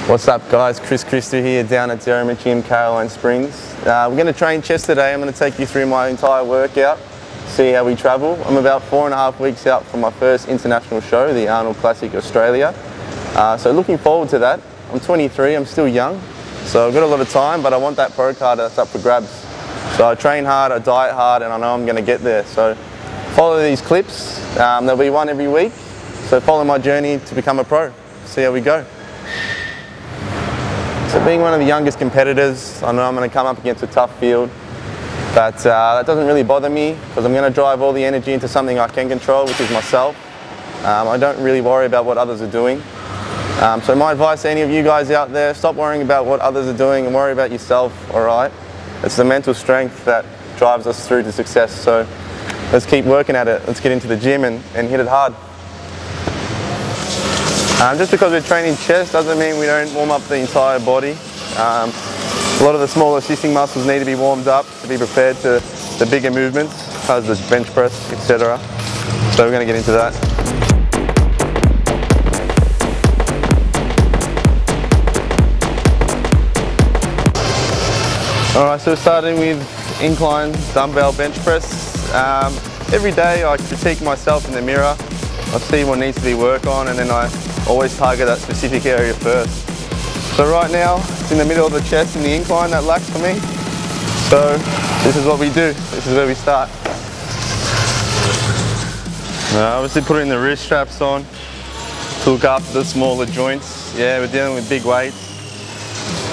What's up guys, Christou here down at Derrimut Gym, Caroline Springs. We're going to train chest today. I'm going to take you through my entire workout, see how we travel. I'm about 4.5 weeks out from my first international show, the Arnold Classic Australia. So looking forward to that. I'm 23, I'm still young, so I've got a lot of time, but I want that pro card that's up for grabs. So I train hard, I diet hard, and I know I'm going to get there. So follow these clips, there'll be one every week. So follow my journey to become a pro, see how we go. So being one of the youngest competitors, I know I'm going to come up against a tough field, but that doesn't really bother me because I'm going to drive all the energy into something I can control, which is myself. I don't really worry about what others are doing. So my advice to any of you guys out there, stop worrying about what others are doing and worry about yourself, alright? It's the mental strength that drives us through to success, so let's keep working at it. Let's get into the gym and hit it hard. Just because we're training chest doesn't mean we don't warm up the entire body. A lot of the smaller assisting muscles need to be warmed up to be prepared to the bigger movements, such as the bench press, etc. So we're going to get into that. Alright, so starting with incline dumbbell bench press. Every day I critique myself in the mirror. I see what needs to be worked on, and then I always target that specific area first. So right now, it's in the middle of the chest in the incline, that lacks for me. So this is what we do, this is where we start. Obviously putting the wrist straps on to look after the smaller joints. Yeah, we're dealing with big weights.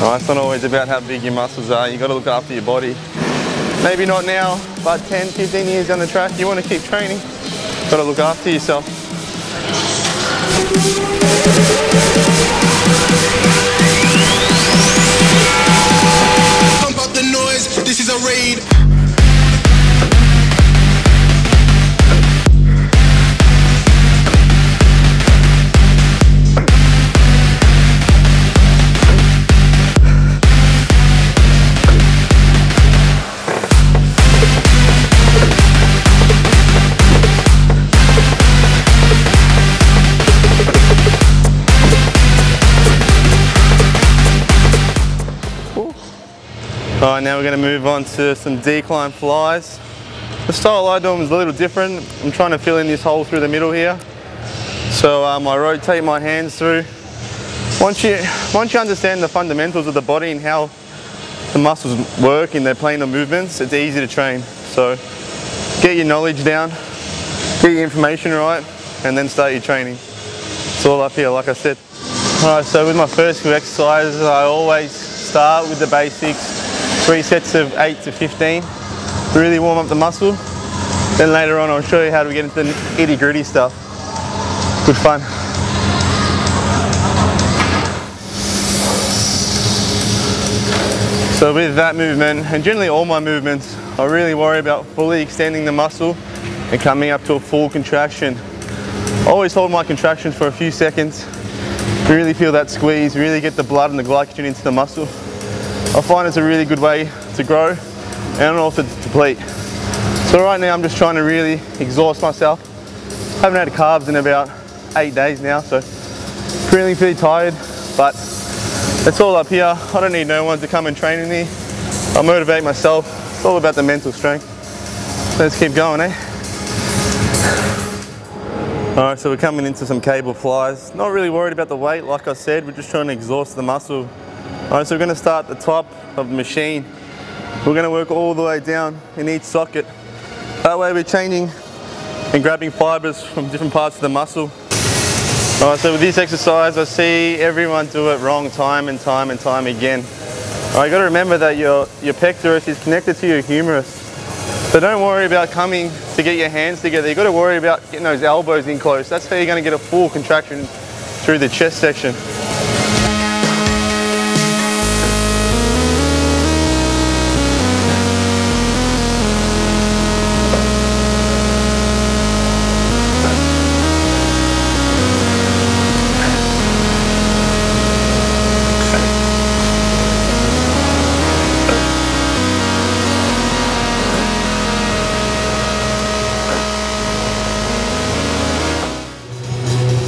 It's not always about how big your muscles are, you've got to look after your body. Maybe not now, but 10, 15 years down the track, you want to keep training, you've got to look after yourself. Pump up the noise, this is a raid. Alright, now we're going to move on to some decline flies. The style I do is a little different. I'm trying to fill in this hole through the middle here. So I rotate my hands through. Once you understand the fundamentals of the body and how the muscles work in their plane of movements, it's easy to train. So get your knowledge down, get your information right, and then start your training. It's all up here, like I said. Alright, so with my first few exercises, I always start with the basics. 3 sets of 8 to 15, really warm up the muscle. Then later on I'll show you how to get into the nitty gritty stuff. Good fun. So with that movement, and generally all my movements, I really worry about fully extending the muscle and coming up to a full contraction. I always hold my contractions for a few seconds, really feel that squeeze, really get the blood and the glycogen into the muscle. I find it's a really good way to grow and also to deplete. So right now I'm just trying to really exhaust myself. I haven't had carbs in about 8 days now, so feeling pretty tired, but it's all up here. I don't need no one to come and train with me. I motivate myself. It's all about the mental strength. Let's keep going, eh? Alright, so we're coming into some cable flies. Not really worried about the weight, like I said, we're just trying to exhaust the muscle. Alright, so we're going to start at the top of the machine. We're going to work all the way down in each socket. That way we're changing and grabbing fibers from different parts of the muscle. Alright, so with this exercise I see everyone do it wrong time and time again. Alright, you got to remember that your pectoris is connected to your humerus. So don't worry about coming to get your hands together, you've got to worry about getting those elbows in close. That's how you're going to get a full contraction through the chest section.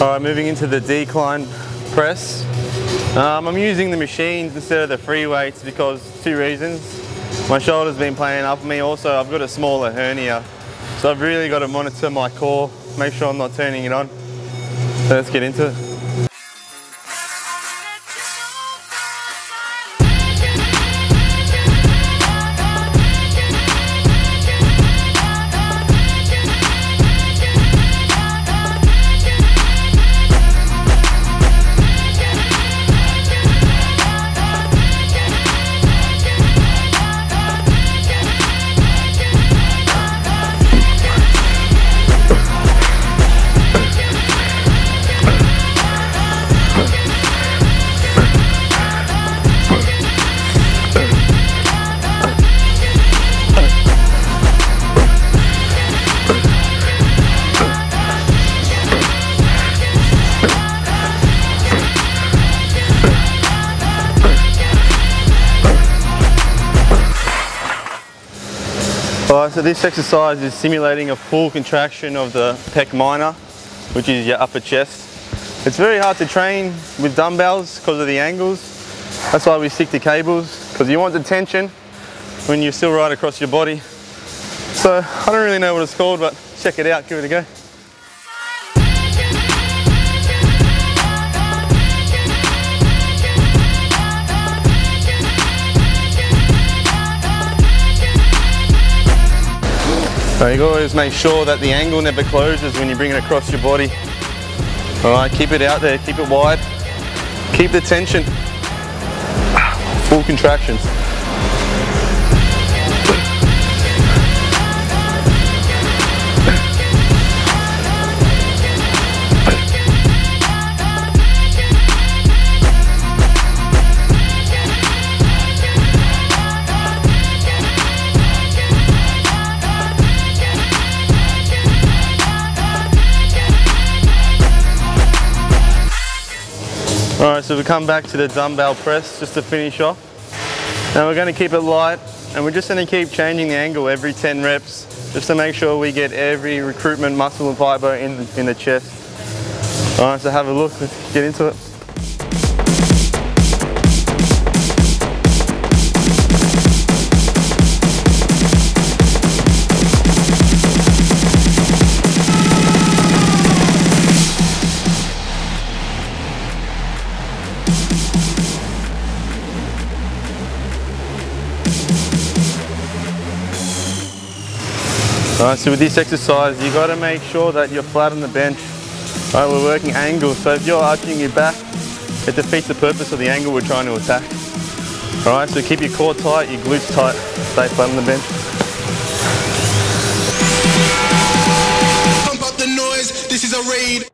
Alright, moving into the decline press. I'm using the machines instead of the free weights because 2 reasons. My shoulder's been playing up on me, also I've got a smaller hernia. So I've really got to monitor my core, make sure I'm not turning it on. So let's get into it. Alright, so this exercise is simulating a full contraction of the pec minor, which is your upper chest. It's very hard to train with dumbbells because of the angles. That's why we stick to cables, because you want the tension when you're still right across your body. So I don't really know what it's called, but check it out, give it a go. So you always make sure that the angle never closes when you bring it across your body. Alright, keep it out there, keep it wide. Keep the tension. Full contractions. Alright, so we come back to the dumbbell press just to finish off. Now we're going to keep it light and we're just going to keep changing the angle every 10 reps just to make sure we get every recruitment muscle and fibre in the chest. Alright, so have a look, let's get into it. Alright, so with this exercise, you got to make sure that you're flat on the bench. Alright, we're working angles, so if you're arching your back, it defeats the purpose of the angle we're trying to attack. Alright, so keep your core tight, your glutes tight, stay flat on the bench. Pump up the noise, this is a raid.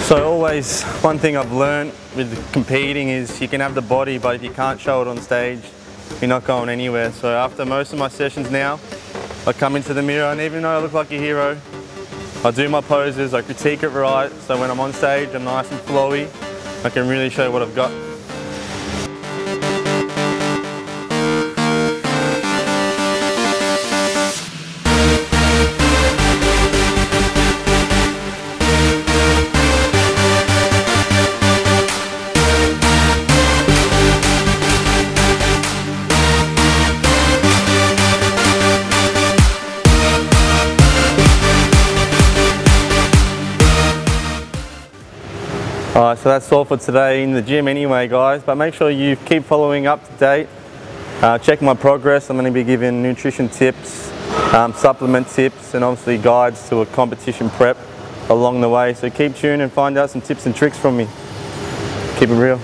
So always, one thing I've learned with competing is you can have the body, but if you can't show it on stage, you're not going anywhere. So after most of my sessions now, I come into the mirror and even though I look like a hero, I do my poses, I critique it right, so when I'm on stage I'm nice and flowy, I can really show what I've got. Alright, so that's all for today in the gym anyway guys, but make sure you keep following up to date. Check my progress. I'm going to be giving nutrition tips, supplement tips and obviously guides to a competition prep along the way. So keep tuned and find out some tips and tricks from me. Keep it real.